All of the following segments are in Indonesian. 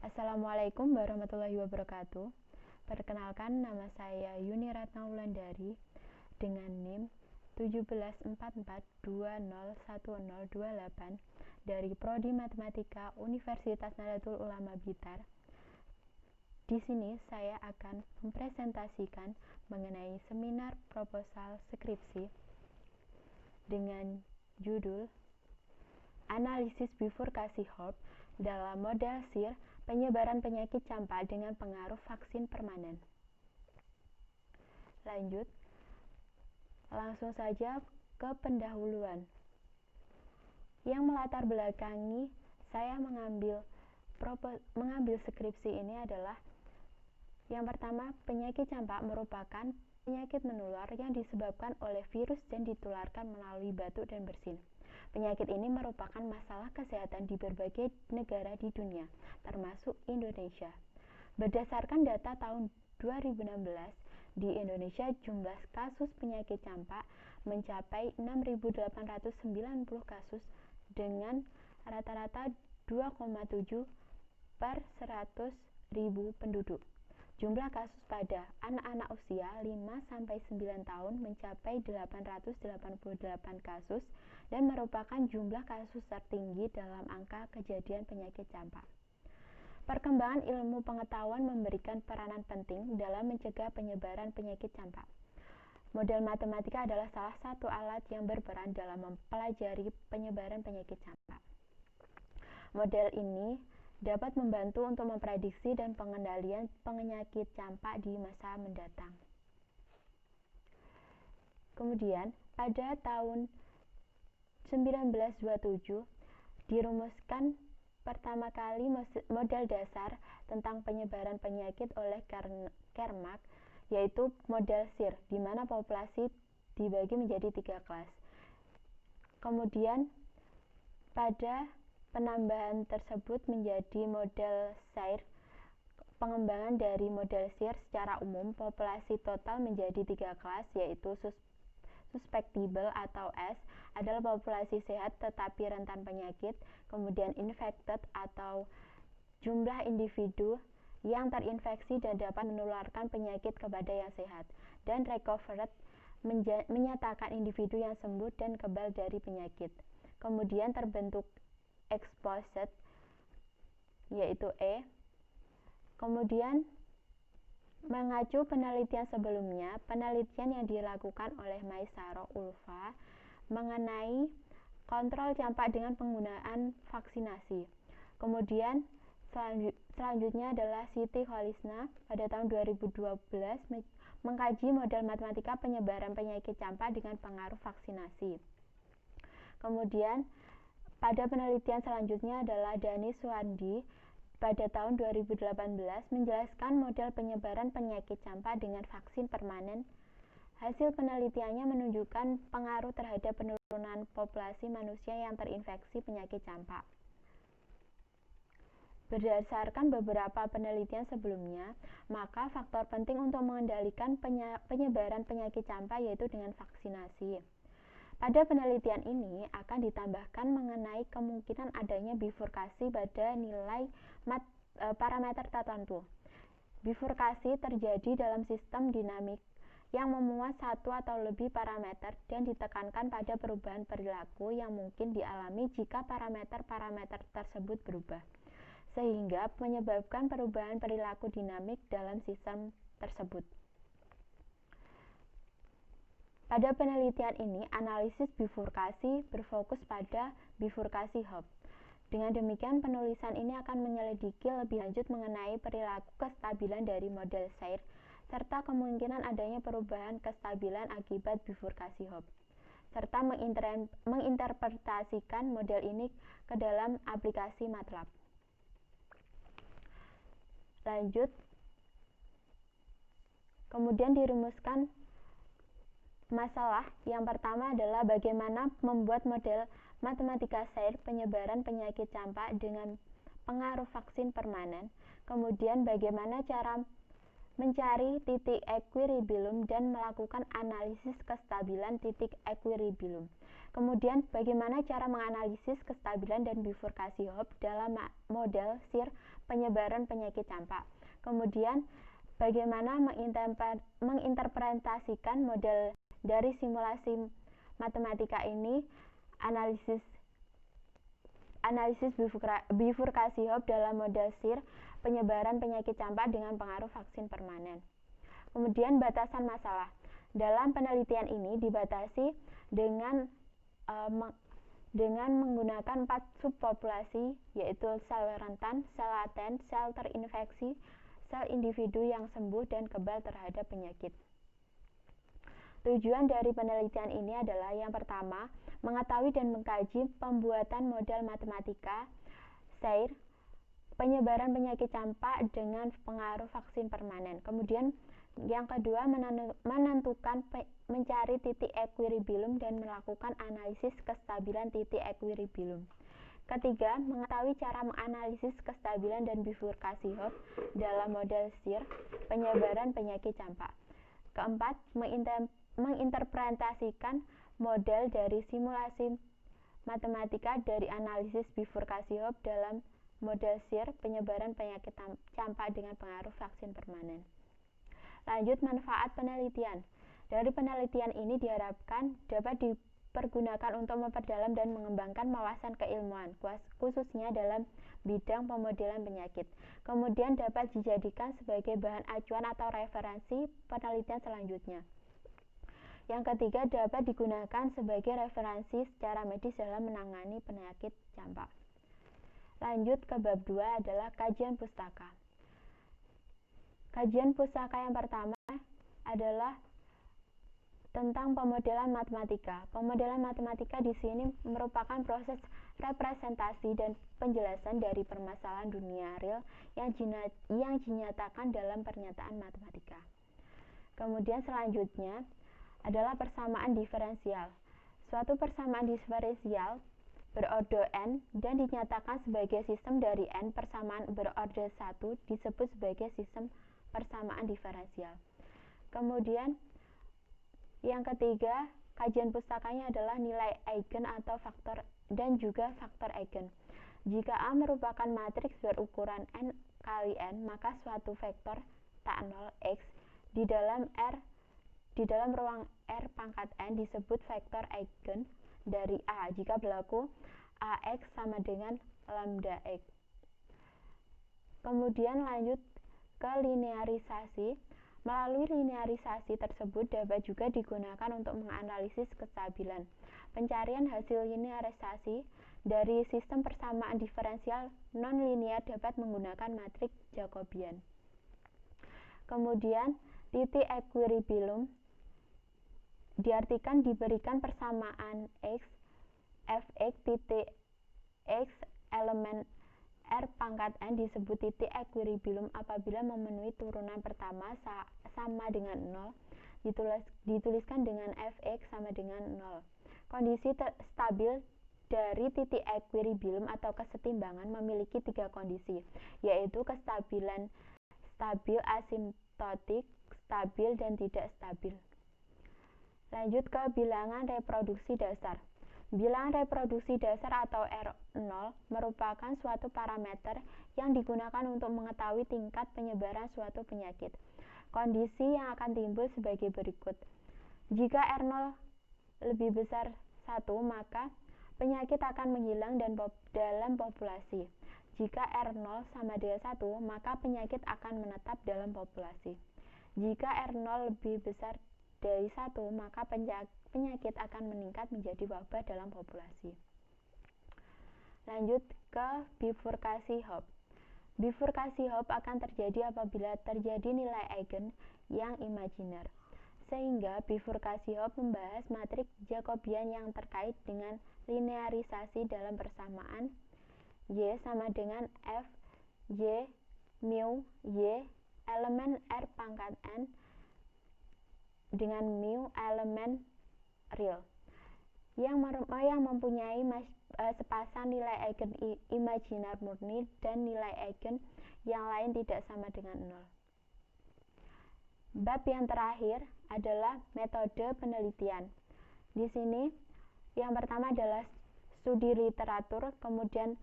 Assalamualaikum warahmatullahi wabarakatuh. Perkenalkan, nama saya Yuni Ratna Wulandari dengan NIM 17442010028 dari Prodi Matematika Universitas Nahdlatul Ulama Blitar. Di sini saya akan mempresentasikan mengenai seminar proposal skripsi dengan judul Analisis bifurkasi Hopf dalam model SIR penyebaran penyakit campak dengan pengaruh vaksin permanen. Lanjut, langsung saja ke pendahuluan. Yang melatar belakangi saya mengambil skripsi ini adalah yang pertama, penyakit campak merupakan penyakit menular yang disebabkan oleh virus dan ditularkan melalui batuk dan bersin. Penyakit ini merupakan masalah kesehatan di berbagai negara di dunia, termasuk Indonesia. Berdasarkan data tahun 2016, di Indonesia jumlah kasus penyakit campak mencapai 6.890 kasus dengan rata-rata 2,7 per 100.000 penduduk. Jumlah kasus pada anak-anak usia 5-9 tahun mencapai 888 kasus dan merupakan jumlah kasus tertinggi dalam angka kejadian penyakit campak. Perkembangan ilmu pengetahuan memberikan peranan penting dalam mencegah penyebaran penyakit campak. Model matematika adalah salah satu alat yang berperan dalam mempelajari penyebaran penyakit campak. Model ini dapat membantu untuk memprediksi dan pengendalian penyakit campak di masa mendatang. Kemudian, pada tahun 1927 dirumuskan pertama kali model dasar tentang penyebaran penyakit oleh Kermak, yaitu model SIR, di mana populasi dibagi menjadi 3 kelas. Kemudian, pada penambahan tersebut menjadi model SAIR. Pengembangan dari model SIR secara umum, populasi total menjadi 3 kelas, yaitu susceptible atau S adalah populasi sehat tetapi rentan penyakit, kemudian infected atau jumlah individu yang terinfeksi dan dapat menularkan penyakit kepada yang sehat, dan recovered menyatakan individu yang sembuh dan kebal dari penyakit. Kemudian terbentuk exposed, yaitu E. Kemudian mengacu penelitian sebelumnya, penelitian yang dilakukan oleh Maisaro Ulfa mengenai kontrol campak dengan penggunaan vaksinasi. Kemudian selanjutnya adalah Siti Holisna pada tahun 2012 mengkaji model matematika penyebaran penyakit campak dengan pengaruh vaksinasi. Kemudian pada penelitian selanjutnya adalah Dani Suwandi pada tahun 2018 menjelaskan model penyebaran penyakit campak dengan vaksin permanen. Hasil penelitiannya menunjukkan pengaruh terhadap penurunan populasi manusia yang terinfeksi penyakit campak. Berdasarkan beberapa penelitian sebelumnya, maka faktor penting untuk mengendalikan penyebaran penyakit campak yaitu dengan vaksinasi. Pada penelitian ini akan ditambahkan mengenai kemungkinan adanya bifurkasi pada nilai parameter tertentu. Bifurkasi terjadi dalam sistem dinamik yang memuat satu atau lebih parameter dan ditekankan pada perubahan perilaku yang mungkin dialami jika parameter-parameter tersebut berubah, sehingga menyebabkan perubahan perilaku dinamik dalam sistem tersebut. Pada penelitian ini, analisis bifurkasi berfokus pada bifurkasi Hopf. Dengan demikian, penulisan ini akan menyelidiki lebih lanjut mengenai perilaku kestabilan dari model SAIR, serta kemungkinan adanya perubahan kestabilan akibat bifurkasi Hopf, serta menginterpretasikan model ini ke dalam aplikasi MATLAB. Lanjut, kemudian dirumuskan masalah yang pertama adalah bagaimana membuat model matematika SAIR penyebaran penyakit campak dengan pengaruh vaksin permanen. Kemudian bagaimana cara mencari titik equilibrium dan melakukan analisis kestabilan titik equilibrium. Kemudian bagaimana cara menganalisis kestabilan dan bifurkasi Hopf dalam model SIR penyebaran penyakit campak. Kemudian bagaimana menginterpretasikan model dari simulasi matematika ini, analisis bifurkasi Hopf dalam model SIR penyebaran penyakit campak dengan pengaruh vaksin permanen. Kemudian batasan masalah. Dalam penelitian ini dibatasi dengan menggunakan 4 subpopulasi, yaitu sel rentan, sel laten, sel terinfeksi, sel individu yang sembuh dan kebal terhadap penyakit. Tujuan dari penelitian ini adalah yang pertama, mengetahui dan mengkaji pembuatan model matematika SIR penyebaran penyakit campak dengan pengaruh vaksin permanen. Kemudian yang kedua, menentukan mencari titik equilibrium dan melakukan analisis kestabilan titik equilibrium. Ketiga, mengetahui cara menganalisis kestabilan dan bifurkasi Hopf dalam model SIR penyebaran penyakit campak. Keempat, menginterpretasikan model dari simulasi matematika dari analisis bifurkasi Hopf dalam model SIR penyebaran penyakit campak dengan pengaruh vaksin permanen. Lanjut, manfaat penelitian. Dari penelitian ini diharapkan dapat dipergunakan untuk memperdalam dan mengembangkan wawasan keilmuan, khususnya dalam bidang pemodelan penyakit. Kemudian dapat dijadikan sebagai bahan acuan atau referensi penelitian selanjutnya. Yang ketiga, dapat digunakan sebagai referensi secara medis dalam menangani penyakit campak. Lanjut ke bab 2 adalah kajian pustaka. Kajian pustaka yang pertama adalah tentang pemodelan matematika. Pemodelan matematika di sini merupakan proses representasi dan penjelasan dari permasalahan dunia real yang dinyatakan dalam pernyataan matematika. Kemudian selanjutnya adalah persamaan diferensial. Suatu persamaan diferensial berorder n dan dinyatakan sebagai sistem dari n persamaan berorder 1 disebut sebagai sistem persamaan diferensial. Kemudian yang ketiga, kajian pustakanya adalah nilai eigen atau faktor dan juga faktor eigen. Jika A merupakan matriks berukuran n kali n, maka suatu vektor tak 0 x di dalam ruang R pangkat n disebut vektor eigen dari A jika berlaku AX sama dengan lambda x. Kemudian lanjut ke linearisasi. Melalui linearisasi tersebut dapat juga digunakan untuk menganalisis kestabilan. Pencarian hasil linearisasi dari sistem persamaan diferensial non-linear dapat menggunakan matriks Jacobian. Kemudian titik equilibrium diartikan diberikan persamaan x fx titik x elemen R pangkat n disebut titik equilibrium apabila memenuhi turunan pertama sama dengan 0, dituliskan dengan fx sama dengan 0. Kondisi stabil dari titik equilibrium atau kesetimbangan memiliki 3 kondisi, yaitu kestabilan stabil, asimptotik, stabil, dan tidak stabil. Lanjut ke bilangan reproduksi dasar. Bilangan reproduksi dasar atau R0 merupakan suatu parameter yang digunakan untuk mengetahui tingkat penyebaran suatu penyakit. Kondisi yang akan timbul sebagai berikut. Jika R0 lebih besar 1, maka penyakit akan menghilang dalam populasi. Jika R0 sama dengan 1, maka penyakit akan menetap dalam populasi. Jika R0 lebih besar dari 1, maka penyakit akan meningkat menjadi wabah dalam populasi. Lanjut ke bifurkasi Hopf. Bifurkasi Hopf akan terjadi apabila terjadi nilai eigen yang imajiner. Sehingga bifurkasi Hopf membahas matriks Jacobian yang terkait dengan linearisasi dalam persamaan Y sama dengan F Y mu Y elemen R pangkat N dengan mu elemen real yang mempunyai sepasang nilai eigen imajiner murni dan nilai eigen yang lain tidak sama dengan 0. Bab yang terakhir adalah metode penelitian. Di sini yang pertama adalah studi literatur, kemudian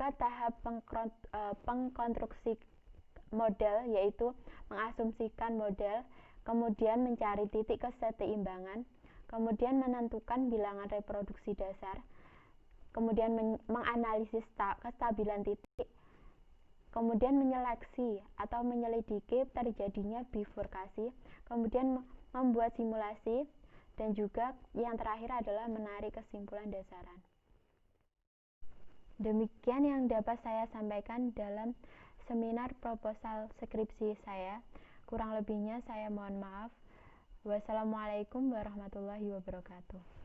juga tahap pengkonstruksi model, yaitu mengasumsikan model, kemudian mencari titik keseimbangan, kemudian menentukan bilangan reproduksi dasar, kemudian menganalisis kestabilan titik, kemudian menyeleksi atau menyelidiki terjadinya bifurkasi, kemudian membuat simulasi, dan juga yang terakhir adalah menarik kesimpulan dasaran. Demikian yang dapat saya sampaikan dalam seminar proposal skripsi saya. Kurang lebihnya saya mohon maaf. Wassalamualaikum warahmatullahi wabarakatuh.